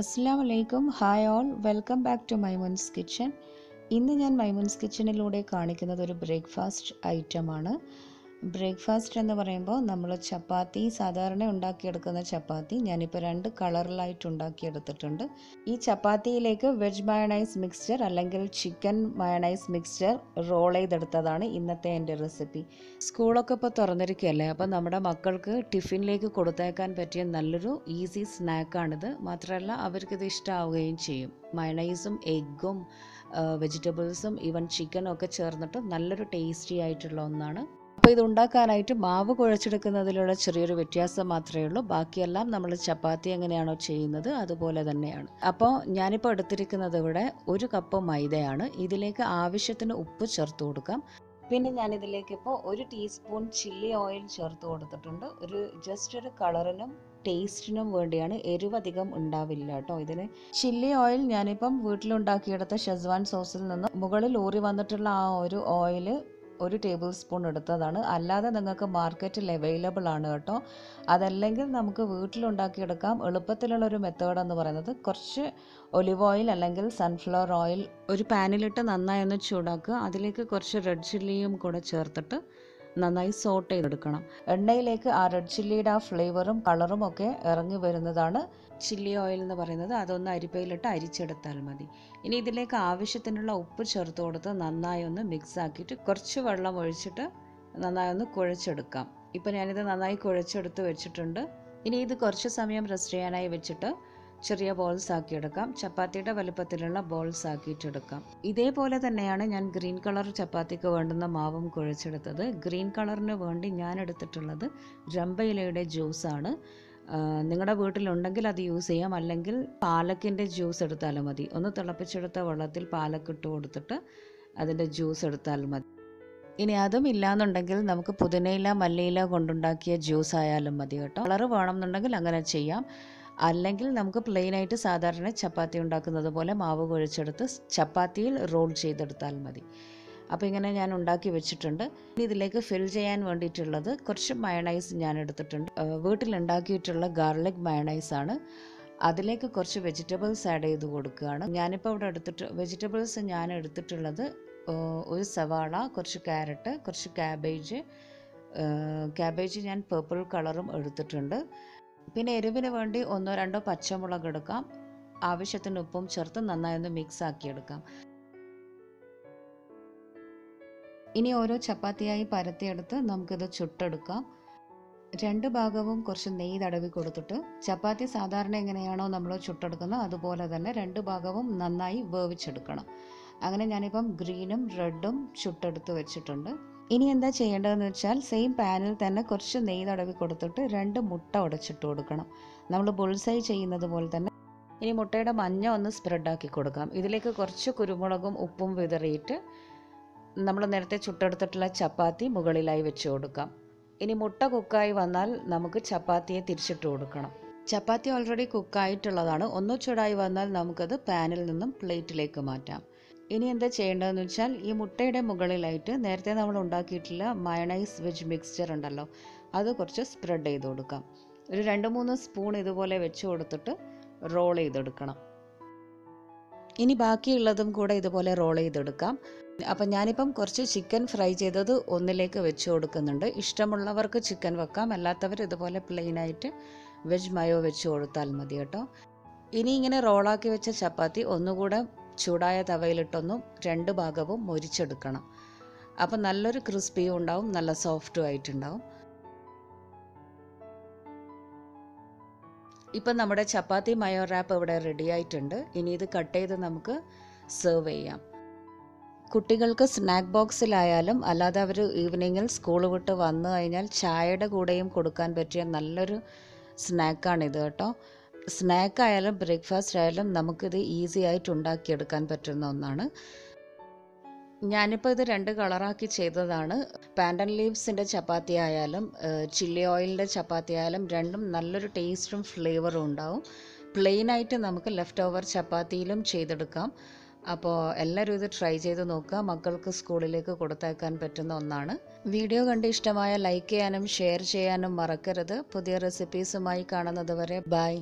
അസ്സലാമലൈക്കും. Hi all, welcome back to Maimoon's kitchen. ഇന്ന് ഞാൻ മൈമൂൻസ് കിച്ചണിലൂടെ കാണിക്കുന്നത് ഒരു ബ്രേക്ക്ഫാസ്റ്റ് ഐറ്റമാണ്. ബ്രേക്ക്ഫാസ്റ്റ് എന്ന് പറയുമ്പോൾ നമ്മൾ ചപ്പാത്തി സാധാരണ ഉണ്ടാക്കിയെടുക്കുന്ന ചപ്പാത്തി ഞാനിപ്പോൾ 2 കളറിലായിട്ട് ഉണ്ടാക്കിയെടുത്തിട്ടുണ്ട്. ഈ ചപ്പാത്തിയിലേക്ക് വെജ് മയണൈസ് മിക്സ്ചർ അല്ലെങ്കിൽ ചിക്കൻ മയണൈസ് മിക്സ്ചർ റോൾ ചെയ്തെടുത്തതാണ് ഇന്നത്തെ എൻ്റെ റെസിപ്പി. സ്കൂളൊക്കെ ഇപ്പോൾ തുറന്നിരിക്കുകയല്ലേ, അപ്പോൾ നമ്മുടെ മക്കൾക്ക് ടിഫിനിലേക്ക് കൊടുത്തേക്കാൻ പറ്റിയ നല്ലൊരു ഈസി സ്നാക്കാണിത്. മാത്രമല്ല അവർക്കിത് ഇഷ്ടമാവുകയും ചെയ്യും. മയണൈസും എഗ്ഗും വെജിറ്റബിൾസും ഈവൻ ചിക്കനും ഒക്കെ ചേർന്നിട്ട് നല്ലൊരു ടേസ്റ്റി ആയിട്ടുള്ള ഒന്നാണ്. അപ്പോൾ ഇത് ഉണ്ടാക്കാനായിട്ട് മാവ് കുഴച്ചെടുക്കുന്നതിലുള്ള ചെറിയൊരു വ്യത്യാസം മാത്രമേ ഉള്ളൂ. ബാക്കിയെല്ലാം നമ്മൾ ചപ്പാത്തി എങ്ങനെയാണോ ചെയ്യുന്നത് അതുപോലെ തന്നെയാണ്. അപ്പോൾ ഞാനിപ്പോൾ എടുത്തിരിക്കുന്നത് ഇവിടെ 1 കപ്പ് മൈദയാണ്. ഇതിലേക്ക് ആവശ്യത്തിന് ഉപ്പ് ചേർത്ത് കൊടുക്കാം. പിന്നെ ഞാനിതിലേക്ക് ഇപ്പോൾ 1 ടീസ്പൂൺ ചില്ലി ഓയിൽ ചേർത്ത് കൊടുത്തിട്ടുണ്ട്. ജസ്റ്റ് ഒരു കളറിനും ടേസ്റ്റിനും വേണ്ടിയാണ്. എരിവ് അധികം ഉണ്ടാവില്ല കേട്ടോ ഇതിന്. ചില്ലി ഓയിൽ ഞാനിപ്പം വീട്ടിലുണ്ടാക്കിയെടുത്ത ഷെസ്വാൻ സോസിൽ നിന്ന് മുകളിൽ ഊറി വന്നിട്ടുള്ള ആ ഒരു ഓയിൽ 1 ടേബിൾ സ്പൂൺ എടുത്തതാണ്. അല്ലാതെ നിങ്ങൾക്ക് മാർക്കറ്റിൽ അവൈലബിൾ ആണ് കേട്ടോ. അതല്ലെങ്കിൽ നമുക്ക് വീട്ടിലുണ്ടാക്കിയെടുക്കാം. എളുപ്പത്തിലുള്ളൊരു മെത്തേഡ് എന്ന് പറയുന്നത് കുറച്ച് ഒലിവ് ഓയിൽ അല്ലെങ്കിൽ സൺഫ്ലവർ ഓയിൽ ഒരു പാനിലിട്ട് നന്നായി ഒന്ന് ചൂടാക്കുക. അതിലേക്ക് കുറച്ച് റെഡ് ചില്ലിയും കൂടെ ചേർത്തിട്ട് നന്നായി സോട്ട് ചെയ്തെടുക്കണം. എണ്ണയിലേക്ക് ആ റെഡ് ചില്ലിയുടെ ആ ഫ്ലേവറും കളറും ഒക്കെ ഇറങ്ങി വരുന്നതാണ് ചില്ലി ഓയിൽ എന്ന് പറയുന്നത്. അതൊന്ന് അരിപ്പയിലിട്ട് അരിച്ചെടുത്താൽ മതി. ഇനി ഇതിലേക്ക് ആവശ്യത്തിനുള്ള ഉപ്പ് ചേർത്ത് കൊടുത്ത് നന്നായി ഒന്ന് മിക്സ് ആക്കിയിട്ട് കുറച്ച് വെള്ളം ഒഴിച്ചിട്ട് നന്നായി ഒന്ന് കുഴച്ചെടുക്കാം. ഇപ്പോൾ ഞാനിത് നന്നായി കുഴച്ചെടുത്ത് വെച്ചിട്ടുണ്ട്. ഇനി ഇത് കുറച്ച് സമയം റെസ്റ്റ് ചെയ്യാനായി വെച്ചിട്ട് ചെറിയ ബോൾസ് ആക്കിയെടുക്കാം. ചപ്പാത്തിയുടെ വലുപ്പത്തിലുള്ള ബോൾസ് ആക്കിയിട്ടെടുക്കാം. ഇതേപോലെ തന്നെയാണ് ഞാൻ ഗ്രീൻ കളർ ചപ്പാത്തിക്ക് വേണ്ടുന്ന മാവും കുഴച്ചെടുത്തത്. ഗ്രീൻ കളറിന് വേണ്ടി ഞാൻ എടുത്തിട്ടുള്ളത് രമ്പയിലയുടെ ജ്യൂസാണ്. നിങ്ങളുടെ വീട്ടിലുണ്ടെങ്കിൽ അത് യൂസ് ചെയ്യാം. അല്ലെങ്കിൽ പാലക്കിൻ്റെ ജ്യൂസ് എടുത്താലും മതി. ഒന്ന് തിളപ്പിച്ചെടുത്ത വെള്ളത്തിൽ പാലക്ക് ഇട്ട് കൊടുത്തിട്ട് അതിൻ്റെ ജ്യൂസ് എടുത്താൽ മതി. ഇനി അതും ഇല്ലാന്നുണ്ടെങ്കിൽ നമുക്ക് പുതിനയില മല്ലിയില കൊണ്ടുണ്ടാക്കിയ ജ്യൂസ് ആയാലും മതി കേട്ടോ. കളറ് വേണമെന്നുണ്ടെങ്കിൽ അങ്ങനെ ചെയ്യാം. അല്ലെങ്കിൽ നമുക്ക് പ്ലെയിനായിട്ട് സാധാരണ ചപ്പാത്തി ഉണ്ടാക്കുന്നത് പോലെ മാവ് കുഴച്ചെടുത്ത് ചപ്പാത്തിയിൽ റോൾ ചെയ്തെടുത്താൽ മതി. അപ്പോൾ ഇങ്ങനെ ഞാൻ ഉണ്ടാക്കി വെച്ചിട്ടുണ്ട്. ഇനി ഇതിലേക്ക് ഫിൽ ചെയ്യാൻ വേണ്ടിയിട്ടുള്ളത് കുറച്ച് മയണൈസ് ഞാൻ എടുത്തിട്ടുണ്ട്. വീട്ടിലുണ്ടാക്കിയിട്ടുള്ള ഗാർലിക് മയണൈസാണ്. അതിലേക്ക് കുറച്ച് വെജിറ്റബിൾസ് ആഡ് ചെയ്ത് കൊടുക്കുകയാണ്. ഞാനിപ്പോൾ ഇവിടെ വെജിറ്റബിൾസ് ഞാൻ എടുത്തിട്ടുള്ളത് 1 സവാള, കുറച്ച് ക്യാരറ്റ്, കുറച്ച് ക്യാബേജ് ഞാൻ പേർപ്പിൾ കളറും എടുത്തിട്ടുണ്ട്. പിന്നെ എരിവിന് വേണ്ടി 1-2 പച്ചമുളക് എടുക്കാം. ആവശ്യത്തിന് ഉപ്പും ചേർത്ത് നന്നായി ഒന്ന് മിക്സ് ആക്കിയെടുക്കാം. ഇനി ഓരോ ചപ്പാത്തിയായി പരത്തിയെടുത്ത് നമുക്കിത് ചുട്ടെടുക്കാം. 2 ഭാഗവും കുറച്ച് നെയ്യ് തടവി കൊടുത്തിട്ട് ചപ്പാത്തി സാധാരണ എങ്ങനെയാണോ നമ്മൾ ചുട്ടെടുക്കുന്നത് അതുപോലെ തന്നെ 2 ഭാഗവും നന്നായി വേവിച്ചെടുക്കണം. അങ്ങനെ ഞാനിപ്പം ഗ്രീനും റെഡും ചുട്ടെടുത്ത് വെച്ചിട്ടുണ്ട്. ഇനി എന്താ ചെയ്യേണ്ടതെന്ന് വെച്ചാൽ സെയിം പാനിൽ തന്നെ കുറച്ച് നെയ്യ് തടവി കൊടുത്തിട്ട് 2 മുട്ട ഉടച്ചിട്ട് കൊടുക്കണം. നമ്മൾ ബുൾസൈ ചെയ്യുന്നത് പോലെ തന്നെ. ഇനി മുട്ടയുടെ മഞ്ഞ ഒന്ന് സ്പ്രെഡാക്കി കൊടുക്കാം. ഇതിലേക്ക് കുറച്ച് കുരുമുളകും ഉപ്പും വിതറിയിട്ട് നമ്മൾ നേരത്തെ ചുട്ടെടുത്തിട്ടുള്ള ചപ്പാത്തി മുകളിലായി വെച്ച് കൊടുക്കാം. ഇനി മുട്ട കുക്കായി വന്നാൽ നമുക്ക് ചപ്പാത്തിയെ തിരിച്ചിട്ട് കൊടുക്കണം. ചപ്പാത്തി ഓൾറെഡി കുക്കായിട്ടുള്ളതാണ്. ഒന്ന് ചൂടായി വന്നാൽ നമുക്കത് പാനിൽ നിന്നും പ്ലേറ്റിലേക്ക് മാറ്റാം. ഇനി എന്താ ചെയ്യേണ്ടതെന്ന് വെച്ചാൽ ഈ മുട്ടയുടെ മുകളിലായിട്ട് നേരത്തെ നമ്മൾ ഉണ്ടാക്കിയിട്ടുള്ള മയണൈസ് വെജ് മിക്സ്ചർ ഉണ്ടല്ലോ, അത് കുറച്ച് സ്പ്രെഡ് ചെയ്ത് കൊടുക്കാം. ഒരു 2-3 സ്പൂൺ ഇതുപോലെ വെച്ച് കൊടുത്തിട്ട് റോൾ ചെയ്തെടുക്കണം. ഇനി ബാക്കിയുള്ളതും കൂടെ ഇതുപോലെ റോൾ ചെയ്തെടുക്കാം. അപ്പം ഞാനിപ്പം കുറച്ച് ചിക്കൻ ഫ്രൈ ചെയ്തത് ഒന്നിലേക്ക് വെച്ച് കൊടുക്കുന്നുണ്ട്. ഇഷ്ടമുള്ളവർക്ക് ചിക്കൻ വെക്കാം, അല്ലാത്തവർ ഇതുപോലെ പ്ലെയിനായിട്ട് വെജ് മയോ വെച്ച് കൊടുത്താൽ മതി കേട്ടോ. ഇനി ഇങ്ങനെ റോളാക്കി വെച്ച ചപ്പാത്തി ഒന്നുകൂടെ ചൂടായ തവയിലിട്ടൊന്നും 2 ഭാഗവും മൊരിച്ചെടുക്കണം. അപ്പം നല്ലൊരു ക്രിസ്പിയും ഉണ്ടാവും, നല്ല സോഫ്റ്റും ആയിട്ടുണ്ടാവും. ഇപ്പം നമ്മുടെ ചപ്പാത്തി മയോ റാപ്പ് ഇവിടെ റെഡി ആയിട്ടുണ്ട്. ഇനി ഇത് കട്ട് ചെയ്ത് നമുക്ക് സെർവ് ചെയ്യാം. കുട്ടികൾക്ക് സ്നാക്ക് ബോക്സിലായാലും അല്ലാതെ അവർ ഈവനിങ്ങിൽ സ്കൂൾ വിട്ട് വന്നു കഴിഞ്ഞാൽ ചായയുടെ കൂടെയും കൊടുക്കാൻ പറ്റിയ നല്ലൊരു സ്നാക്കാണിത് കേട്ടോ. സ്നാക്കായാലും ബ്രേക്ക്ഫാസ്റ്റ് ആയാലും നമുക്കിത് ഈസി ആയിട്ട് ഉണ്ടാക്കിയെടുക്കാൻ പറ്റുന്ന ഒന്നാണ്. ഞാനിപ്പോൾ ഇത് 2 കളറാക്കി ചെയ്തതാണ്. പാൻഡൻ ലീവ്സിൻ്റെ ചപ്പാത്തി ആയാലും ചില്ലി ഓയിലിൻ്റെ ചപ്പാത്തി ആയാലും രണ്ടും നല്ലൊരു ടേസ്റ്റും ഫ്ലേവറും ഉണ്ടാവും. പ്ലെയിനായിട്ട് നമുക്ക് ലെഫ്റ്റ് ഓവർ ചപ്പാത്തിയിലും ചെയ്തെടുക്കാം. അപ്പോൾ എല്ലാവരും ഇത് ട്രൈ ചെയ്ത് നോക്കുക. മക്കൾക്ക് സ്കൂളിലേക്ക് കൊടുത്തേക്കാൻ പറ്റുന്ന ഒന്നാണ്. വീഡിയോ കണ്ട് ഇഷ്ടമായ ലൈക്ക് ചെയ്യാനും ഷെയർ ചെയ്യാനും മറക്കരുത്. പുതിയ റെസിപ്പീസുമായി കാണുന്നത് വരെ ബൈ.